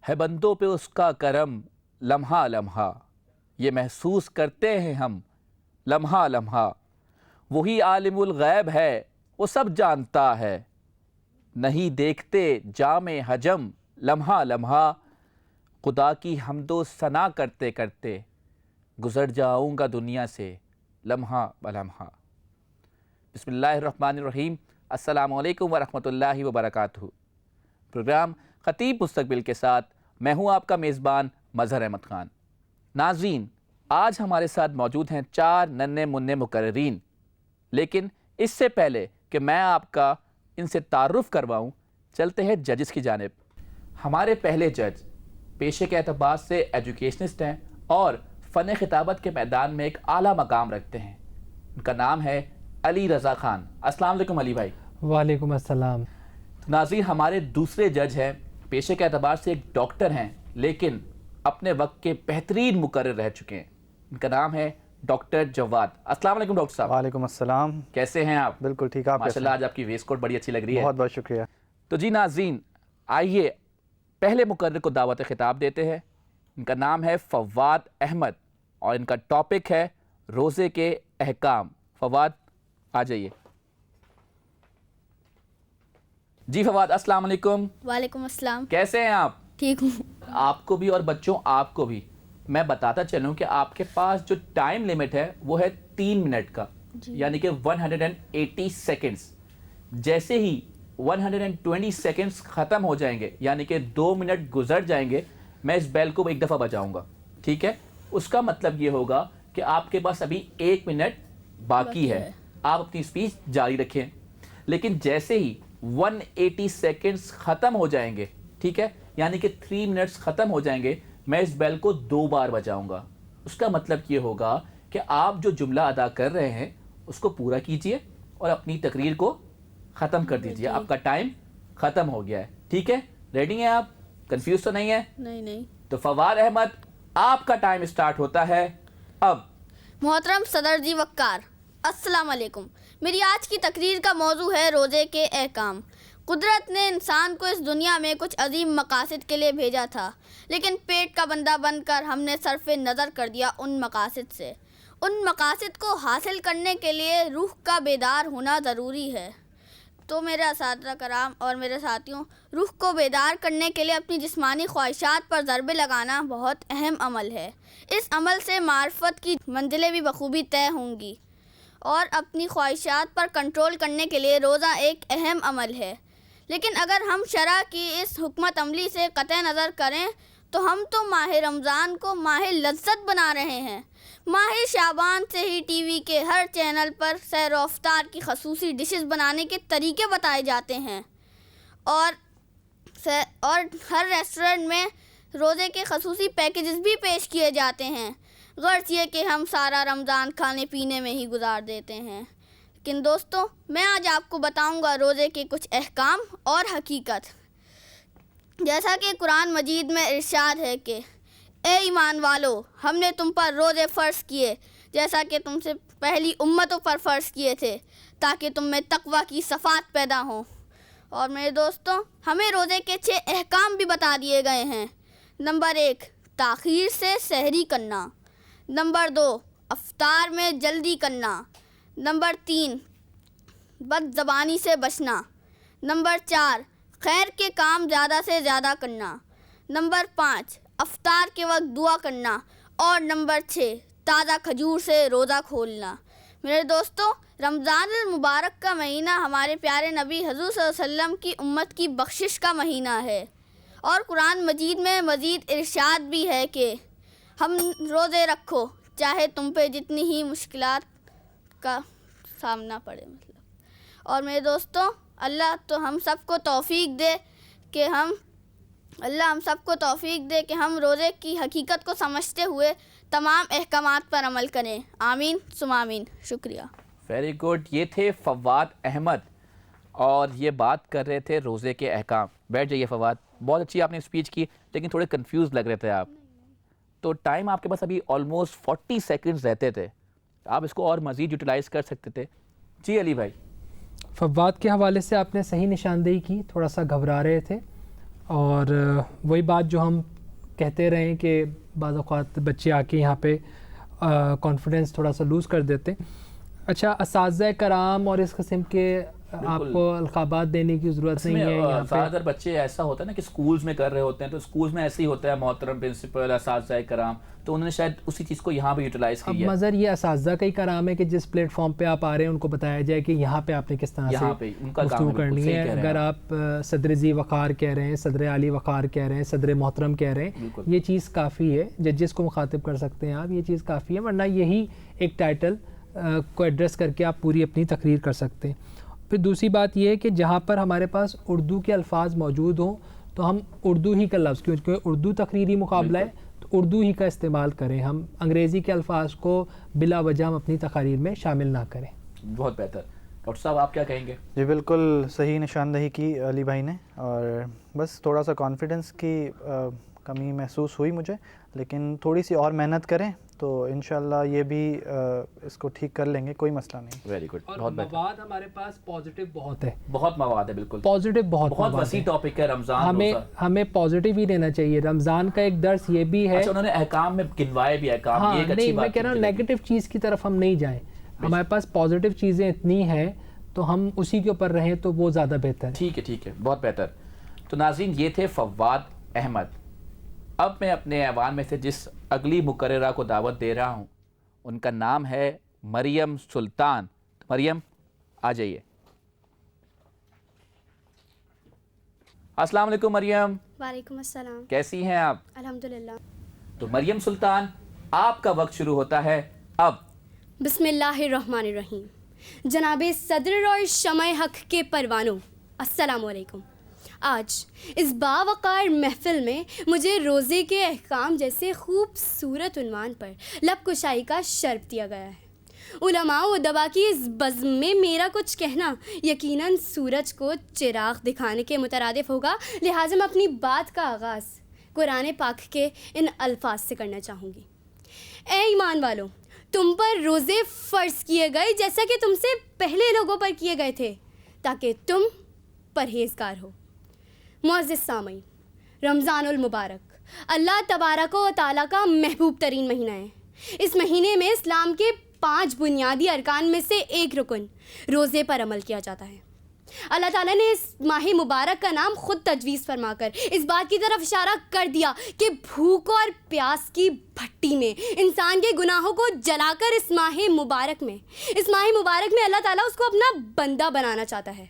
ہے بندوں پہ اس کا کرم لمحہ لمحہ، یہ محسوس کرتے ہیں ہم لمحہ لمحہ، وہی عالم الغیب ہے وہ سب جانتا ہے، نہیں دیکھتے جام حجم لمحہ لمحہ، خدا کی حمد و ثنا کرتے کرتے گزر جاؤں گا دنیا سے لمحہ بلمحہ۔ بسم اللہ الرحمن الرحیم۔ السلام علیکم ورحمۃ اللہ وبرکاتہ۔ پروگرام خطیب مستقبل کے ساتھ میں ہوں آپ کا میزبان مظہر احمد خان۔ ناظرین، آج ہمارے ساتھ موجود ہیں 4 ننھے منھے مقررین، لیکن اس سے پہلے کہ میں آپ کا ان سے تعارف کرواؤں، چلتے ہیں ججز کی جانب۔ ہمارے پہلے جج پیشے کے اعتبار سے ایجوکیشنسٹ ہیں اور فن خطابت کے میدان میں ایک اعلیٰ مقام رکھتے ہیں۔ ان کا نام ہے علی رضا خان۔ السلام علیکم علی بھائی۔ وعلیکم السلام۔ ناظرین، ہمارے دوسرے جج ہیں، پیشے کے اعتبار سے ایک ڈاکٹر ہیں لیکن اپنے وقت کے بہترین مقرر رہ چکے ہیں۔ ان کا نام ہے ڈاکٹر جواد۔ السلام علیکم ڈاکٹر صاحب۔ وعلیکم السلام۔ کیسے ہیں آپ؟ بالکل ٹھیک، آپ ماشاءاللہ آج آپ کی ویسٹ کوٹ بڑی اچھی لگ رہی ہے۔ بہت بہت شکریہ۔ تو جی ناظرین، آئیے پہلے مقرر کو دعوت خطاب دیتے ہیں۔ ان کا نام ہے فواد احمد اور ان کا ٹاپک ہے روزے کے احکام۔ فواد آ جائیے۔ جی فواد، السلام علیکم۔ وعلیکم السلام۔ کیسے ہیں آپ؟ ٹھیک ہوں۔ آپ کو بھی اور بچوں آپ کو بھی میں بتاتا چلوں کہ آپ کے پاس جو ٹائم لیمٹ ہے وہ ہے 3 منٹ کا، یعنی کہ 180 سیکنڈز۔ جیسے ہی 120 سیکنڈز ختم ہو جائیں گے، یعنی کہ 2 منٹ گزر جائیں گے، میں اس بیل کو ایک دفعہ بجاؤں گا، ٹھیک ہے؟ اس کا مطلب یہ ہوگا کہ آپ کے پاس ابھی 1 منٹ باقی ہے، آپ اپنی اسپیچ جاری رکھیں۔ لیکن جیسے ہی 180 سیکنڈز ختم ہو جائیں گے، ٹھیک ہے، یعنی کہ 3 منٹس ختم ہو جائیں گے، میں اس بیل کو 2 بار بجاؤں گا۔ اس کا مطلب یہ ہوگا کہ آپ جو جملہ ادا کر رہے ہیں اس کو پورا کیجئے اور اپنی تقریر کو ختم کر دیجئے۔ آپ کا ٹائم ختم ہو گیا ہے، ٹھیک ہے؟ ریڈی ہیں آپ؟ کنفیوز تو نہیں ہے؟ نہیں۔ تو فواد احمد، آپ کا ٹائم سٹارٹ ہوتا ہے اب۔ محترم صدر جی وقار، السلام علیکم۔ میری آج کی تقریر کا موضوع ہے روزے کے احکام۔ قدرت نے انسان کو اس دنیا میں کچھ عظیم مقاصد کے لیے بھیجا تھا، لیکن پیٹ کا بندہ بن کر ہم نے صرف نظر کر دیا ان مقاصد سے۔ ان مقاصد کو حاصل کرنے کے لیے روح کا بیدار ہونا ضروری ہے۔ تو میرے اساتذہ کرام اور میرے ساتھیوں، روح کو بیدار کرنے کے لیے اپنی جسمانی خواہشات پر ضربے لگانا بہت اہم عمل ہے۔ اس عمل سے معرفت کی منزلیں بھی بخوبی طے ہوں گی، اور اپنی خواہشات پر کنٹرول کرنے کے لیے روزہ ایک اہم عمل ہے۔ لیکن اگر ہم شرع کی اس حکمت عملی سے قطع نظر کریں تو ہم تو ماہ رمضان کو ماہ لذت بنا رہے ہیں۔ ماہ شعبان سے ہی ٹی وی کے ہر چینل پر سحر و افطار کی خصوصی ڈشز بنانے کے طریقے بتائے جاتے ہیں، اور ہر ریسٹورنٹ میں روزے کے خصوصی پیکیجز بھی پیش کیے جاتے ہیں، غرض یہ کہ ہم سارا رمضان کھانے پینے میں ہی گزار دیتے ہیں۔ لیکن دوستوں، میں آج آپ کو بتاؤں گا روزے کے کچھ احکام اور حقیقت۔ جیسا کہ قرآن مجید میں ارشاد ہے کہ اے ایمان والو، ہم نے تم پر روزے فرض کیے جیسا کہ تم سے پہلی امتوں پر فرض کیے تھے، تاکہ تم میں تقویٰ کی صفات پیدا ہوں۔ اور میرے دوستوں، ہمیں روزے کے 6 احکام بھی بتا دیے گئے ہیں۔ نمبر 1، تاخیر سے سحری کرنا۔ نمبر 2، افطار میں جلدی کرنا۔ نمبر 3، بد زبانی سے بچنا۔ نمبر 4، خیر کے کام زیادہ سے زیادہ کرنا۔ نمبر 5، افطار کے وقت دعا کرنا۔ اور نمبر 6، تازہ کھجور سے روزہ کھولنا۔ میرے دوستوں، رمضان المبارک کا مہینہ ہمارے پیارے نبی حضور صلی اللہ علیہ وسلم کی امت کی بخشش کا مہینہ ہے، اور قرآن مجید میں مزید ارشاد بھی ہے کہ ہم روزے رکھو چاہے تم پہ جتنی ہی مشکلات کا سامنا پڑے۔ اور میرے دوستوں، اللہ ہم سب کو توفیق دے کہ ہم روزے کی حقیقت کو سمجھتے ہوئے تمام احکامات پر عمل کریں۔ آمین ثم آمین۔ شکریہ۔ Very good. یہ تھے فواد احمد اور یہ بات کر رہے تھے روزے کے احکام۔ بیٹھ جائیے فواد، بہت اچھی آپ نے اسپیچ کی، لیکن تھوڑے کنفیوز لگ رہے تھے آپ۔ تو ٹائم آپ کے پاس ابھی آلموسٹ 40 سیکنڈز رہتے تھے، آپ اس کو اور مزید یوٹیلائز کر سکتے تھے۔ جی علی بھائی۔ فواد کے حوالے سے آپ نے صحیح نشاندہی کی، تھوڑا سا گھبرا رہے تھے، اور وہی بات جو ہم کہتے رہے کہ بعض اوقات بچے آ کے یہاں پہ کانفیڈنس تھوڑا سا لوز کر دیتے. اچھا، اساتذہ کرام اور اس قسم کے آپ کو القابات دینے کی ضرورت نہیں ہے یہاں پہ. زیادہ تر بچے ایسا ہوتا ہے نا کہ سکولز میں کر رہے ہوتے ہیں، تو سکولز میں ایسے ہی ہوتا ہے محترم پرنسپل، اساتذہ کرام، تو انہوں نے شاید اسی چیز کو یہاں پہ یوٹیلائز اب کیا ہے. مظہر یہ اساتذہ کا ہی کرام ہے کہ جس پلیٹ فارم پہ آپ آ رہے ہیں ان کو بتایا جائے کہ یہاں پہ آپ نے کس طرح یہاں سے پہ ان کا کام گفتگو کرنی ہے. اگر ہے. آپ صدر ذی وقار کہہ رہے ہیں، صدر عالی وقار کہہ رہے ہیں، صدر محترم کہہ رہے ہیں، یہ چیز کافی ہے. ججز کو مخاطب کر سکتے ہیں آپ، یہ چیز کافی ہے، ورنہ یہی ایک ٹائٹل کو ایڈریس کر کے آپ پوری اپنی تقریر کر سکتے ہیں. پھر دوسری بات یہ ہے کہ جہاں پر ہمارے پاس اردو کے الفاظ موجود ہوں تو ہم اردو ہی کا لفظ، کیونکہ اردو تقریری مقابلہ ہے تو اردو ہی کا استعمال کریں. ہم انگریزی کے الفاظ کو بلا وجہ ہم اپنی تقاریر میں شامل نہ کریں. بہت بہتر. ڈاکٹر صاحب آپ کیا کہیں گے؟ جی بالکل صحیح نشاندہی کی علی بھائی نے، اور بس تھوڑا سا کانفیڈنس کی کمی محسوس ہوئی مجھے، لیکن تھوڑی سی اور محنت کریں تو انشاءاللہ یہ بھی اس کو ٹھیک کر لیں گے، کوئی مسئلہ نہیں. Very good. اور بہت بہتر. مواد ہمارے پاس پازیٹیو بہت ہے، بہت مواد ہے. بالکل پازیٹیو بہت وسیع ٹاپک ہے رمضان روزہ. ہمیں پازیٹیو ہی لینا چاہیے. رمضان کا ایک درس یہ بھی ہے. اچھا، انہوں نے احکام میں گنوائے بھی احکام، یہ ایک اچھی نہیں، بات. میں کہہ رہا ہوں نیگیٹو چیز کی طرف ہم نہیں جائیں. ہمارے پاس پازیٹیو چیزیں اتنی ہیں تو ہم اسی کے اوپر رہیں تو وہ زیادہ بہتر ہے. ٹھیک ہے، بہت بہتر. تو ناظرین، یہ تھے فواد احمد. اب میں اپنے ایوان میں سے جس اگلی مقررہ کو دعوت دے رہا ہوں ان کا نام ہے مریم سلطان. مریم آ جائیے. السلام علیکم مریم. وعلیکم السلام. کیسی ہیں آپ؟ الحمدللہ. تو مریم سلطان، آپ کا وقت شروع ہوتا ہے اب. بسم اللہ الرحمن الرحیم. جناب صدر اور شمع حق کے پروانوں، السلام علیکم. آج اس باوقار محفل میں مجھے روزے کے احکام جیسے خوبصورت عنوان پر لب کشائی کا شرف دیا گیا ہے. علماء و ادباء کی اس بزم میں میرا کچھ کہنا یقیناً سورج کو چراغ دکھانے کے مترادف ہوگا، لہٰذا میں اپنی بات کا آغاز قرآن پاک کے ان الفاظ سے کرنا چاہوں گی. اے ایمان والو، تم پر روزے فرض کیے گئے جیسا کہ تم سے پہلے لوگوں پر کیے گئے تھے، تاکہ تم پرہیزگار ہو. معزز سامعین، رمضان المبارک اللہ تبارک و تعالیٰ کا محبوب ترین مہینہ ہے. اس مہینے میں اسلام کے 5 بنیادی ارکان میں سے ایک رکن روزے پر عمل کیا جاتا ہے. اللہ تعالیٰ نے اس ماہ مبارک کا نام خود تجویز فرما کر اس بات کی طرف اشارہ کر دیا کہ بھوک اور پیاس کی بھٹی میں انسان کے گناہوں کو جلا کر اس ماہ مبارک میں اللہ تعالیٰ اس کو اپنا بندہ بنانا چاہتا ہے.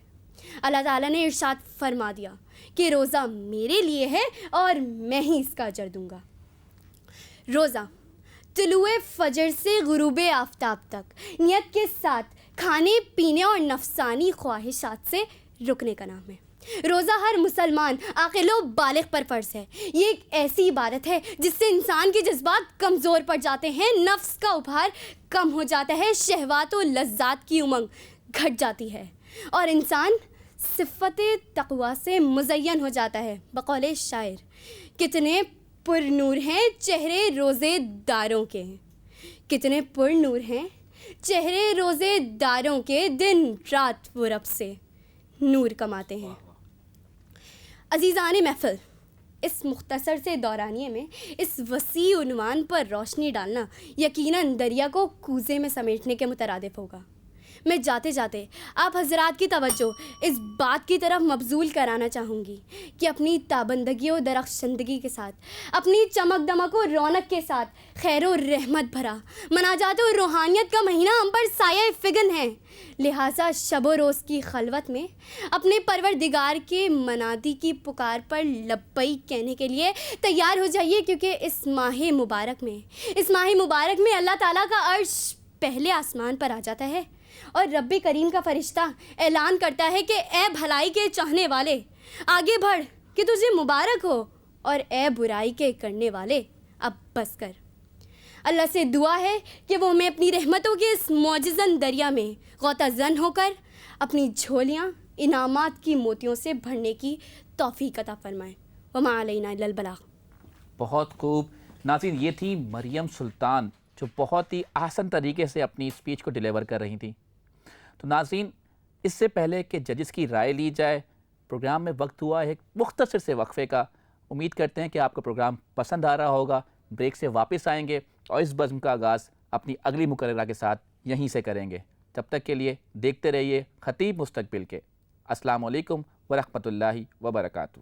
اللہ تعالیٰ نے ارشاد فرما دیا کہ روزہ میرے لیے ہے اور میں ہی اس کا اجر دوں گا. روزہ طلوع فجر سے غروب آفتاب تک نیت کے ساتھ کھانے پینے اور نفسانی خواہشات سے رکنے کا نام ہے. روزہ ہر مسلمان عاقل و بالغ پر فرض ہے. یہ ایک ایسی عبادت ہے جس سے انسان کے جذبات کمزور پڑ جاتے ہیں، نفس کا ابھار کم ہو جاتا ہے، شہوات و لذات کی امنگ گھٹ جاتی ہے اور انسان صفت تقوی سے مزین ہو جاتا ہے. بقول شاعر، کتنے پر نور ہیں چہرے روزے داروں کے، کتنے پر نور ہیں چہرے روزے داروں کے، دن رات وہ رب سے نور کماتے ہیں. عزیزان محفل، اس مختصر سے دورانیے میں اس وسیع عنوان پر روشنی ڈالنا یقیناً دریا کو کوزے میں سمیٹنے کے مترادف ہوگا. میں جاتے جاتے آپ حضرات کی توجہ اس بات کی طرف مبذول کرانا چاہوں گی کہ اپنی تابندگی و درخشندگی کے ساتھ، اپنی چمک دمک و رونق کے ساتھ خیر و رحمت بھرا مناجات و روحانیت کا مہینہ ہم پر سایہ فگن ہے. لہٰذا شب و روز کی خلوت میں اپنے پروردگار کے منادی کی پکار پر لبیک کہنے کے لیے تیار ہو جائیے، کیونکہ اس ماہ مبارک میں اللہ تعالیٰ کا عرش پہلے آسمان پر آ جاتا ہے اور رب کریم کا فرشتہ اعلان کرتا ہے کہ اے بھلائی کے چاہنے والے آگے بڑھ کہ تجھے مبارک ہو، اور اے برائی کے کرنے والے اب بس کر. اللہ سے دعا ہے کہ وہ ہمیں اپنی رحمتوں کے اس معجزن دریا میں غوطہ زن ہو کر اپنی جھولیاں انعامات کی موتیوں سے بھرنے کی توفیق عطا فرمائے. وما علینا الا البلاغ. بہت خوب. ناظرین، یہ تھی مریم سلطان جو بہت ہی آسان طریقے سے اپنی اسپیچ کو ڈیلیور کر رہی تھیں. تو ناظرین، اس سے پہلے کہ ججز کی رائے لی جائے، پروگرام میں وقت ہوا ایک مختصر سے وقفے کا. امید کرتے ہیں کہ آپ کو پروگرام پسند آ رہا ہوگا. بریک سے واپس آئیں گے اور اس بزم کا آغاز اپنی اگلی مقررہ کے ساتھ یہیں سے کریں گے. تب تک کے لیے دیکھتے رہیے خطیب مستقبل کے. السلام علیکم ورحمۃ اللہ وبرکاتہ.